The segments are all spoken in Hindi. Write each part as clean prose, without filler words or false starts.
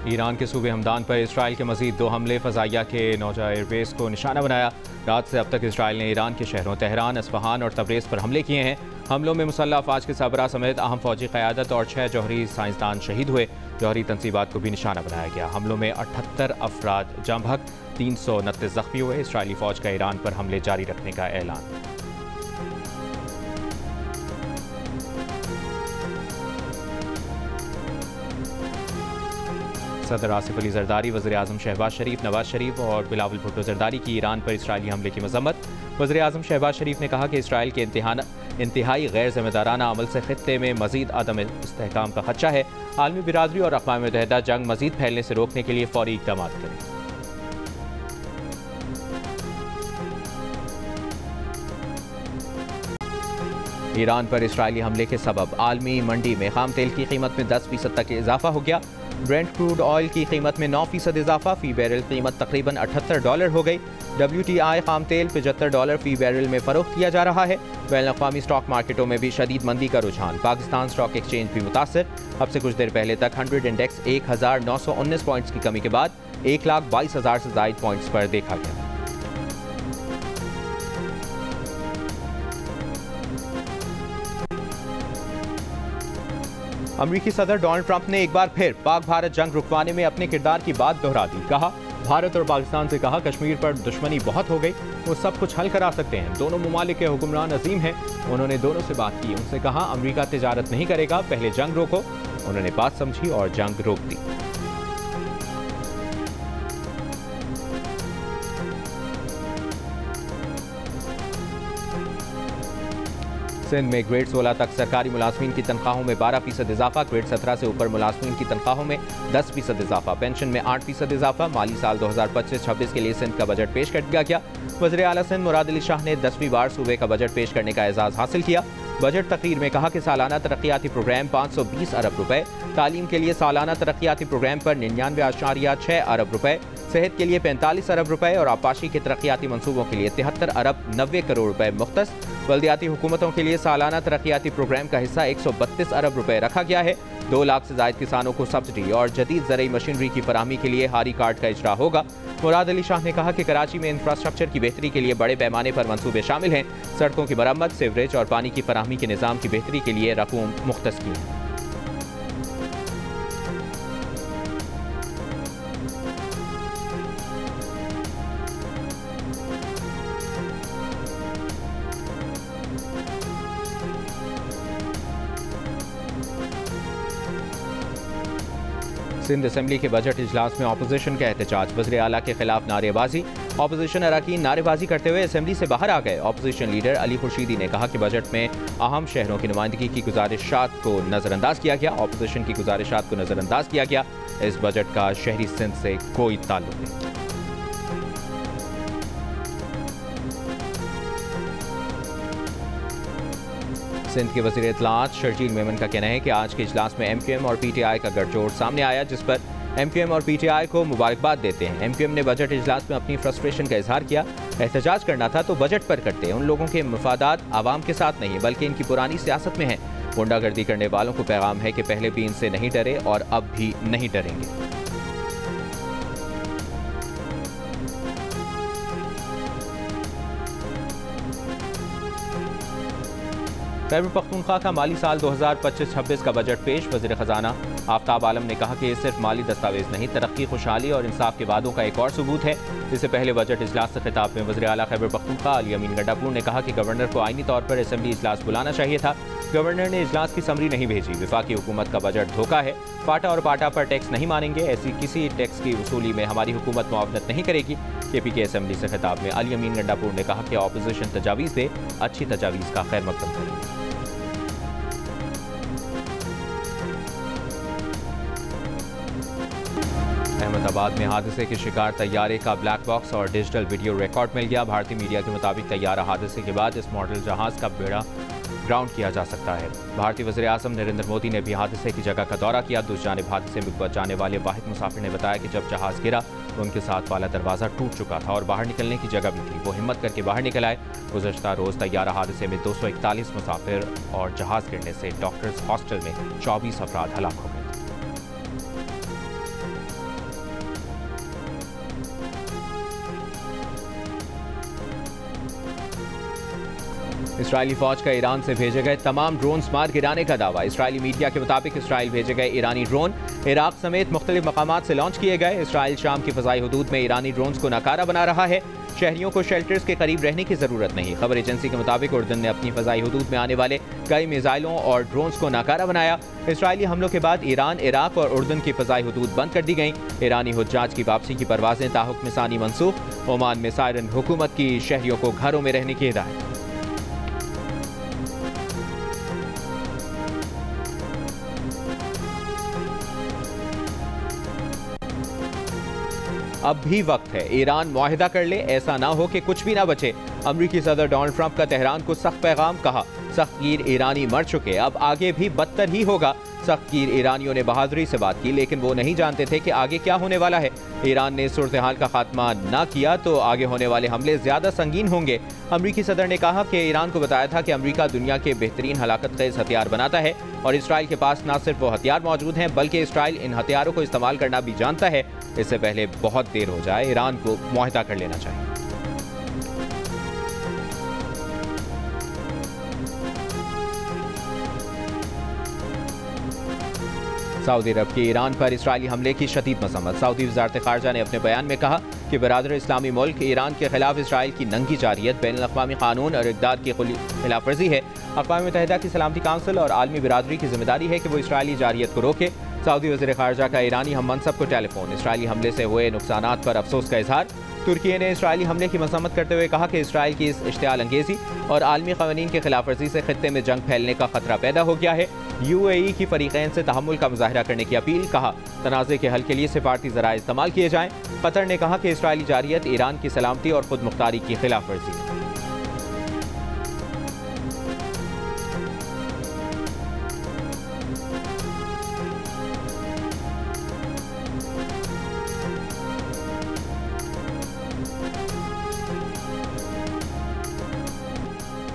ईरान के सूबे हमदान पर इसराइल के मजीद 2 हमले, फ़ज़ाइया के नौजा एयरबेस को निशाना बनाया। रात से अब तक इसराइल ने ईरान के शहरों तेहरान, अस्फ़हान और तबरेज़ पर हमले किए हैं। हमलों में मुसल्लह अफ़वाज के सरबराह समेत अहम फ़ौजी क़यादत और 6 जौहरी साइंसदान शहीद हुए। जौहरी तनसीबात को भी निशाना बनाया गया। हमलों में 78 अफराद जाँ बहक, 329 ज़ख्मी हुए। इसराइली फ़ौज का ईरान पर हमले जारी रखने का ऐलान। सदर आसिफ अली जरदारी, वज़ीर आज़म शहबाज शरीफ, नवाज शरीफ और बिलावल भुट्टो जरदारी की ईरान पर इसराइली हमले की मज़म्मत। वज़ीर आज़म शहबाज शरीफ ने कहा कि इसराइल के इंतहाई गैर ज़िम्मेदाराना अमल से ख़ित्ते में मज़ीद अदम इस्तेहकाम का ख़दशा है। आलमी बिरादरी और अक़वाम मुत्तहिदा जंग मज़ीद फैलने से रोकने के लिए फ़ौरी इक़दाम करें। ईरान पर इसराइली हमले के सबब आलमी मंडी में खाम तेल की कीमत में 10% तक इजाफा हो गया। ब्रेंट क्रूड ऑयल की कीमत में 9% इजाफा, फ़ी बैरल कीमत तकरीबन $78 हो गई। WTI खाम तेल $75 फ़ी बैरल में फ़रोख्त किया जा रहा है। बैनुल-अक़वामी स्टॉक मार्केटों में भी शदीद मंदी का रुझान। पाकिस्तान स्टॉक एक्सचेंज भी मुतासर। अब से कुछ देर पहले तक 100 इंडेक्स 1919 पॉइंट्स की कमी के बाद 1,22,000 से ज़ायद पॉइंट्स पर देखा गया। अमरीकी सदर डोनाल्ड ट्रंप ने एक बार फिर पाक भारत जंग रुकवाने में अपने किरदार की बात दोहरा दी। कहा, भारत और पाकिस्तान से कहा कश्मीर पर दुश्मनी बहुत हो गई, वो सब कुछ हल करा सकते हैं। दोनों ममालिक के हुक्मरान अजीम हैं। उन्होंने दोनों से बात की। उनसे कहा अमरीका तिजारत नहीं करेगा, पहले जंग रोको। उन्होंने बात समझी और जंग रोक दी। सिंध में ग्रेड 16 तक सरकारी मुलाजमीन की तनख्वाहों में 12% इजाफा, ग्रेड 17 से ऊपर मुलाजमीन की तनख्वाहों में 10% इजाफा, पेंशन में 8% इजाफा। माली साल 2025-26 के लिए सिंध का बजट पेश कर दिया गया। वज़ीर आला सिंध मुराद अली शाह ने 10वीं बार सूबे का बजट पेश करने का एजाज़ हासिल किया। बजट तकरीर में कहा कि सालाना तरक्याती प्रोग्राम 520 अरब रुपए, तालीम के लिए सालाना तरक्याती प्रोग्राम पर 99.6 अरब रुपए, सेहत के लिए 45 अरब रुपए और आपाशी के तरक्याती मंसूबों के लिए 73 अरब 90 करोड़ रुपए मुख्तस। बल्दियाती हुकूमतों के लिए सालाना तरक्याती प्रोग्राम का हिस्सा 132 अरब रुपए रखा गया है। 2 लाख से ज़ायद किसानों को सब्सिडी और जदीद ज़रई मशीनरी की फराहमी के लिए हारी कार्ड का इजरा होगा। मुराद अली शाह ने कहा कि कराची में इंफ्रास्ट्रक्चर की बेहतरी के लिए बड़े पैमाने पर मंसूबे शामिल हैं। सड़कों की मरम्मत, सीवरेज और पानी की फराहमी के निज़ाम की बेहतरी के लिए रकूम मुख्तस की है। सिंध असेंबली के बजट इजलास में अपोजिशन का एहतजाज, वज़ीर आला के खिलाफ नारेबाजी। अपोजिशन अरकान नारेबाजी करते हुए असेंबली से बाहर आ गए। अपोजिशन लीडर अली खुर्शीदी ने कहा कि बजट में अहम शहरों की नुमाइंदगी की गुजारिशात को नज़रअंदाज किया गया। अपोजिशन की गुजारिशात को नज़रअंदाज किया गया। इस बजट का शहरी सिंध से कोई ताल्लुक नहीं। सिंध के वज़ीर इत्तलाआत शर्जील मेमन का कहना है कि आज के इजलास में MQM और PTI का गठजोड़ सामने आया, जिस पर MQM और PTI को मुबारकबाद देते हैं। MQM ने बजट इजलास में अपनी फ्रस्ट्रेशन का इजहार किया। एहतजाज करना था तो बजट पर करते। उन लोगों के मफादात आवाम के साथ नहीं बल्कि इनकी पुरानी सियासत में है। गुंडागर्दी करने वालों को पैगाम है कि पहले भी इनसे नहीं डरे और अब भी नहीं डरेंगे। खैबर पख्तूनख्वा का माली साल 2025-26 का बजट पेश। वज़ीर ख़जाना आफ्ताब आलम ने कहा कि ये सिर्फ माली दस्तावेज नहीं, तरक्की, खुशहाली और इंसाफ के वादों का एक और सबूत है। इससे पहले बजट इजलास से खिताब में वज़ीर आला खैबर पख्तूनख्वा अली अमीन गंडापुर ने कहा कि गवर्नर को आईनी तौर पर असेंबली इजलास बुलाना चाहिए था। गवर्नर ने इजलास की समरी नहीं भेजी। वफाकी हुकूमत का बजट धोखा है। फाटा और पाटा पर टैक्स नहीं मानेंगे। ऐसी किसी टैक्स की वसूली में हमारी हुकूमत मुआवनत नहीं करेगी। KP के असेंबली से खिताब में अली अमीन गंडापुर ने कहा कि अपोजिशन तजावीज़ दे, अच्छी तजावीज़ का खैर मकदम करे। अहमदाबाद में हादसे के शिकार तैयारे का ब्लैक बॉक्स और डिजिटल वीडियो रिकॉर्ड मिल गया। भारतीय मीडिया के मुताबिक तैयारा हादसे के बाद इस मॉडल जहाज़ का बेड़ा ग्राउंड किया जा सकता है। भारतीय वज़ीर आज़म नरेंद्र मोदी ने भी हादसे की जगह का दौरा किया। दूसरी जानिब हादसे में बच जाने वाले वाहिद मुसाफिर ने बताया कि जब जहाज़ गिरा तो उनके साथ वाला दरवाज़ा टूट चुका था और बाहर निकलने की जगह भी थी। वो हिम्मत करके बाहर निकल आए। गुज़श्ता रोज़ तैयारा हादसे में 241 मुसाफिर और जहाज़ गिरने से डॉक्टर्स हॉस्टल में 24 अफराद हलाक हो गए। इसराइली फौज का ईरान से भेजे गए तमाम ड्रोन्स मार गिराने का दावा। इसराइली मीडिया के मुताबिक इसराइल भेजे गए ईरानी ड्रोन इराक समेत मुख्तलिफ मकामात से लॉन्च किए गए। इसराइल शाम की फ़ज़ाई हुदूद में ईरानी ड्रोन्स को नाकारा बना रहा है। शहरियों को शेल्टर्स के करीब रहने की ज़रूरत नहीं। खबर एजेंसी के मुताबिक उर्दन ने अपनी फ़ज़ाई हुदूद में आने वाले कई मिसाइलों और ड्रोन्स को नाकारा बनाया। इसराइली हमलों के बाद ईरान, इराक और उर्दन की फ़ज़ाई हुदूद बंद कर दी गई। ईरानी हुज्जाज की वापसी की परवाज़ें ताहुक्म सानी मनसूख। ओमान में सायरन हुकूमत की शहरियों को घरों में रहने की हिदायत। अब भी वक्त है, ईरान मुआहिदा कर ले, ऐसा ना हो कि कुछ भी ना बचे। अमरीकी सदर डोनाल्ड ट्रंप का तेहरान को सख्त पैगाम। कहा, सख्तगीर ईरानी मर चुके, अब आगे भी बदतर ही होगा। सख्तगीर ईरानियों ने बहादुरी से बात की, लेकिन वो नहीं जानते थे कि आगे क्या होने वाला है। ईरान ने सूरत हाल का खात्मा ना किया तो आगे होने वाले हमले ज्यादा संगीन होंगे। अमरीकी सदर ने कहा कि ईरान को बताया था कि अमरीका दुनिया के बेहतरीन हलाकत खेज हथियार बनाता है और इसराइल के पास न सिर्फ वो हथियार मौजूद हैं बल्कि इसराइल इन हथियारों को इस्तेमाल करना भी जानता है। इससे पहले बहुत देर हो जाए, ईरान को मुआहिदा कर लेना चाहिए। सऊदी अरब के ईरान पर इसराइली हमले की शदीद मजम्मत। सऊदी वज़ारत ख़ारजा ने अपने बयान में कहा कि बरादर इस्लामी मुल्क ईरान के खिलाफ इसराइल की नंगी जारियत बैनुल-अक़वामी कानून और इक़दार की खिलाफ वर्जी है। अक़वाम मुत्तहिदा की सलामती काउंसिल और आलमी बिरादरी की जिम्मेदारी है कि वो इसराइली जारियत को रोके। सऊदी वज़ीर ख़ारजा का ईरानी हम मनसब को टेलीफोन। इसराइली हमले से हुए नुकसानात पर अफसोस का इजहार। तुर्की ने इसराइली हमले की मजम्मत करते हुए कहा कि इसराइल की इस इश्तियाल अंगेज़ी और आलमी क़वानीन की खिलाफ वर्जी से खित्ते में जंग फैलने का खतरा पैदा हो गया है। UAE की फरीक़ैन से तहम्मुल का मुज़ाहिरा करने की अपील। कहा, तनाज़े के हल के लिए सिफारती ज़राए इस्तेमाल किए जाएँ। कतर ने कहा कि इसराइली जारियत ईरान की सलामती और खुद मुख्तारी की खिलाफ वर्जी है।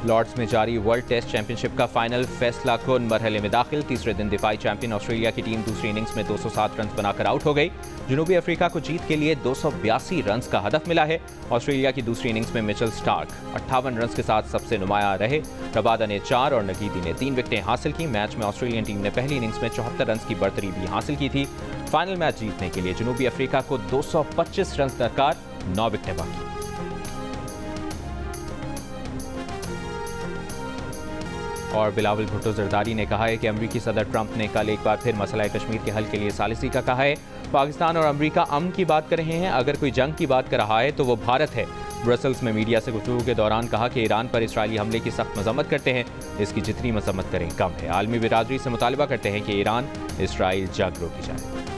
लॉर्ड्स में जारी वर्ल्ड टेस्ट चैंपियनशिप का फाइनल फैसला कुन मरहले में दाखिल। तीसरे दिन दिफाई चैंपियन ऑस्ट्रेलिया की टीम दूसरी इनिंग्स में 207 रन बनाकर आउट हो गई। जनूबी अफ्रीका को जीत के लिए 282 रन का हदफ मिला है। ऑस्ट्रेलिया की दूसरी इनिंग्स में मिचेल स्टार्क 58 रन के साथ सबसे नुमाया रहे। रबादा ने 4 और नगीदी ने 3 विकेटें हासिल की। मैच में ऑस्ट्रेलियन टीम ने पहली इनिंग्स में 74 रन की बढ़तरी भी हासिल की थी। फाइनल मैच जीतने के लिए जनूबी अफ्रीका को 225 रन दरकार, 9 विकेटें बाकी। और बिलावल भुट्टो जरदारी ने कहा है कि अमरीकी सदर ट्रंप ने कल एक बार फिर मसला कश्मीर के हल के लिए सालिसी का कहा है। पाकिस्तान और अमरीका अमन की बात कर रहे हैं, अगर कोई जंग की बात कर रहा है तो वो भारत है। ब्रसल्स में मीडिया से गुफ्तगू के दौरान कहा कि ईरान पर इसराइली हमले की सख्त मजम्मत करते हैं, इसकी जितनी मजम्मत करें कम है। आलमी बिरादरी से मुतालबा करते हैं कि ईरान इसराइल जंग रोकी जाए।